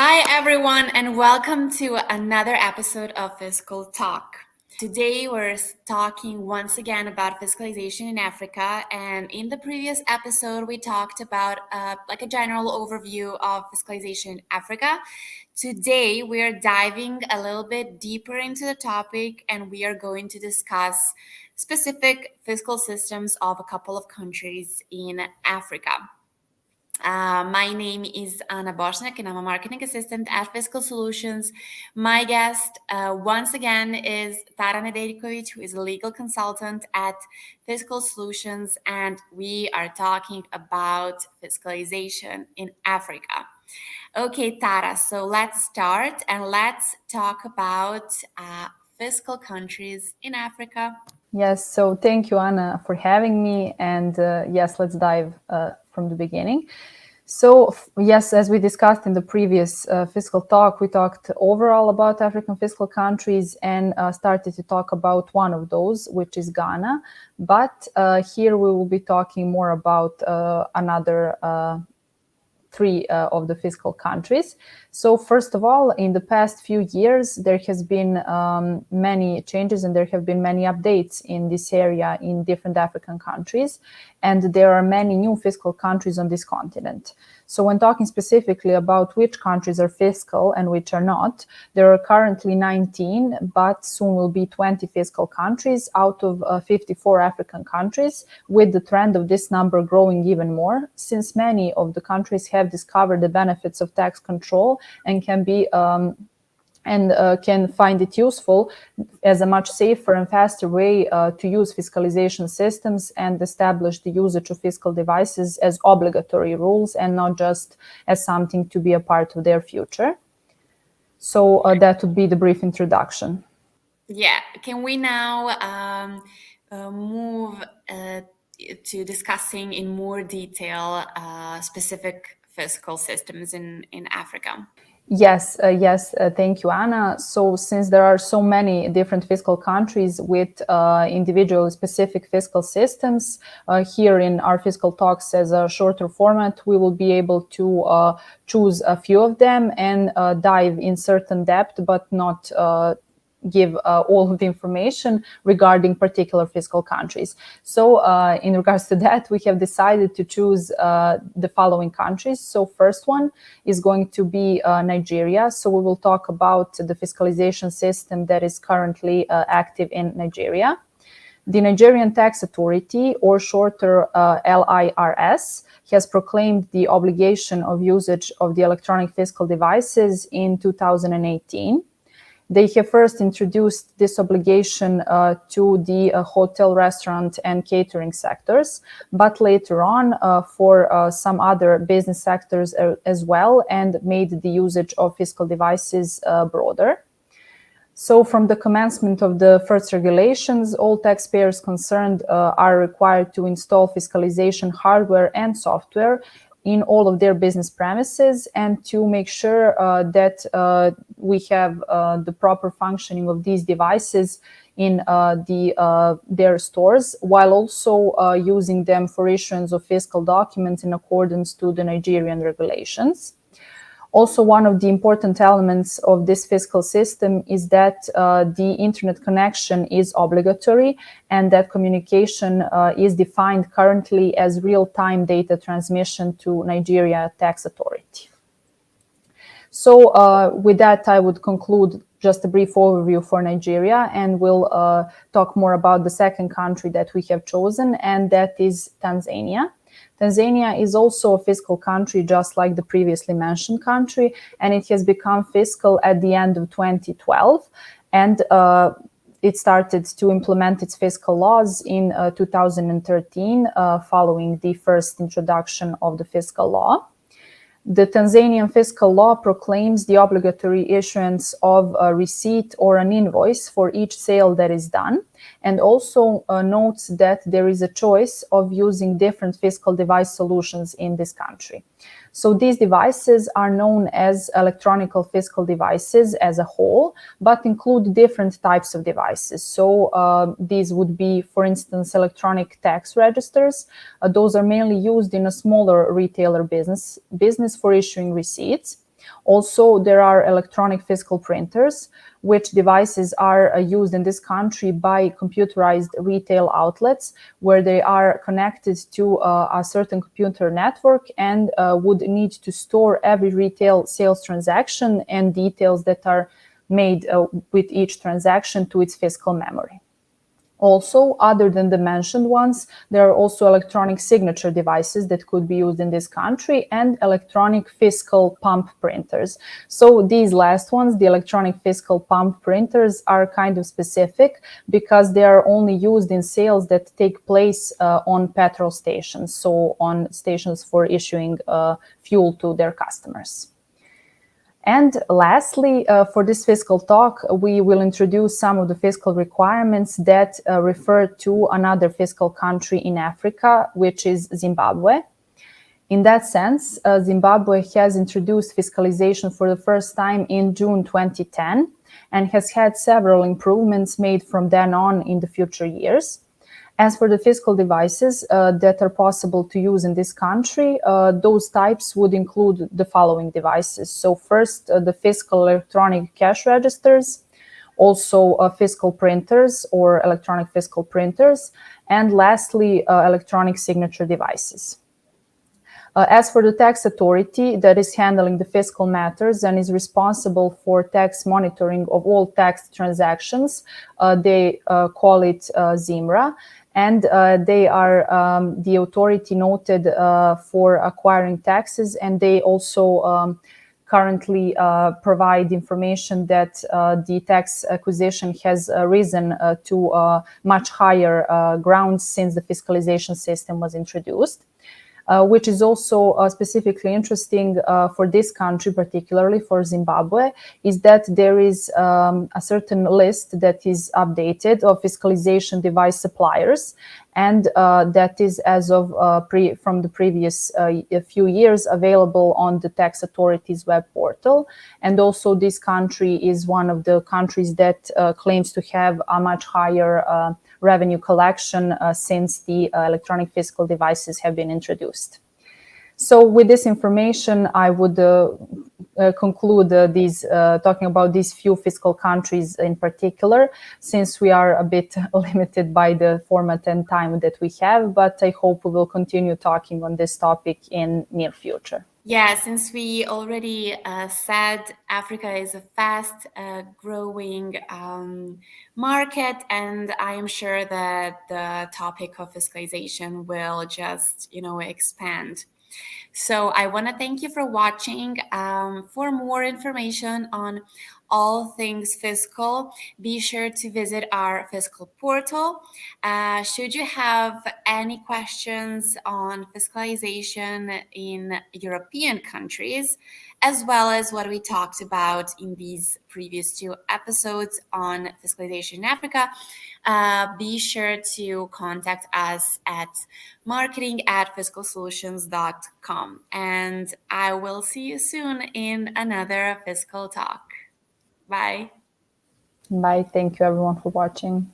Hi, everyone, and welcome to another episode of Fiscal Talk. Today, we're talking once again about fiscalization in Africa. And in the previous episode, we talked about a general overview of fiscalization in Africa. Today, we are diving a little bit deeper into the topic, and we are going to discuss specific fiscal systems of a couple of countries in Africa. My name is Anna Bosnjak, and I'm a marketing assistant at Fiscal Solutions. My guest, once again, is Tara Nedeljkovic, who is a legal consultant at Fiscal Solutions, and we are talking about fiscalization in Africa. Okay, Tara, so let's start and let's talk about fiscal countries in Africa. Yes, so thank you, Anna, for having me. And yes, let's dive from the beginning. So, yes, as we discussed in the previous fiscal talk, we talked overall about African fiscal countries and started to talk about one of those, which is Ghana. But here we will be talking more about another three of the fiscal countries. So first of all, in the past few years, there has been many changes and there have been many updates in this area in different African countries. And there are many new fiscal countries on this continent. So when talking specifically about which countries are fiscal and which are not, there are currently 19, but soon will be 20 fiscal countries out of 54 African countries, with the trend of this number growing even more, since many of the countries have discovered the benefits of tax control and can find it useful as a much safer and faster way to use fiscalization systems and establish the usage of fiscal devices as obligatory rules and not just as something to be a part of their future. So that would be the brief introduction. Yeah, can we now move to discussing in more detail specific fiscal systems in Africa? Yes, thank you, Anna. So since there are so many different fiscal countries with individual specific fiscal systems, here in our fiscal talks as a shorter format, we will be able to choose a few of them and dive in certain depth, but not give all of the information regarding particular fiscal countries. So in regards to that, we have decided to choose the following countries. So first one is going to be Nigeria. So we will talk about the fiscalization system that is currently active in Nigeria. The Nigerian Tax Authority, or shorter LIRS, has proclaimed the obligation of usage of the electronic fiscal devices in 2018. They have first introduced this obligation to the hotel, restaurant, and catering sectors, but later on for some other business sectors as well, and made the usage of fiscal devices broader. So from the commencement of the first regulations, all taxpayers concerned are required to install fiscalization hardware and software in all of their business premises and to make sure that we have the proper functioning of these devices in their stores, while also using them for issuance of fiscal documents in accordance to the Nigerian regulations. Also, one of the important elements of this fiscal system is that the internet connection is obligatory and that communication is defined currently as real-time data transmission to Nigeria Tax Authority. So with that, I would conclude just a brief overview for Nigeria, and we'll talk more about the second country that we have chosen, and that is Tanzania. Tanzania is also a fiscal country, just like the previously mentioned country, and it has become fiscal at the end of 2012. And it started to implement its fiscal laws in 2013, following the first introduction of the fiscal law. The Tanzanian fiscal law proclaims the obligatory issuance of a receipt or an invoice for each sale that is done, and also notes that there is a choice of using different fiscal device solutions in this country. So these devices are known as electronic fiscal devices as a whole, but include different types of devices. So these would be, for instance, electronic tax registers. Those are mainly used in a smaller retailer business for issuing receipts. Also, there are electronic fiscal printers, which devices are used in this country by computerized retail outlets where they are connected to a certain computer network and would need to store every retail sales transaction and details that are made with each transaction to its fiscal memory. Also, other than the mentioned ones, there are also electronic signature devices that could be used in this country and electronic fiscal pump printers. So these last ones, the electronic fiscal pump printers, are kind of specific because they are only used in sales that take place on petrol stations, so on stations for issuing fuel to their customers. And lastly, for this fiscal talk, we will introduce some of the fiscal requirements that refer to another fiscal country in Africa, which is Zimbabwe. In that sense, Zimbabwe has introduced fiscalization for the first time in June 2010 and has had several improvements made from then on in the future years. As for the fiscal devices that are possible to use in this country, those types would include the following devices. So first, the fiscal electronic cash registers, also fiscal printers or electronic fiscal printers, and lastly, electronic signature devices. As for the tax authority that is handling the fiscal matters and is responsible for tax monitoring of all tax transactions, they call it ZIMRA. And they are the authority noted for acquiring taxes, and they also currently provide information that the tax acquisition has risen to much higher grounds since the fiscalization system was introduced. Which is also specifically interesting for this country, particularly for Zimbabwe, is that there is a certain list that is updated of fiscalization device suppliers, and that is as of from the previous few years available on the tax authority's web portal. And also this country is one of the countries that claims to have a much higher revenue collection since the electronic fiscal devices have been introduced. So with this information, I would conclude talking about these few fiscal countries in particular, since we are a bit limited by the format and time that we have, but I hope we will continue talking on this topic in near future. Yeah, since we already said Africa is a fast growing market, and I am sure that the topic of fiscalization will just, expand. So I want to thank you for watching. For more information on all things fiscal, be sure to visit our fiscal portal. Should you have any questions on fiscalization in European countries, as well as what we talked about in these previous two episodes on fiscalization in Africa, be sure to contact us at marketing@fiscalsolutions.com. And I will see you soon in another Fiscal Talk. Bye. Bye. Thank you everyone for watching.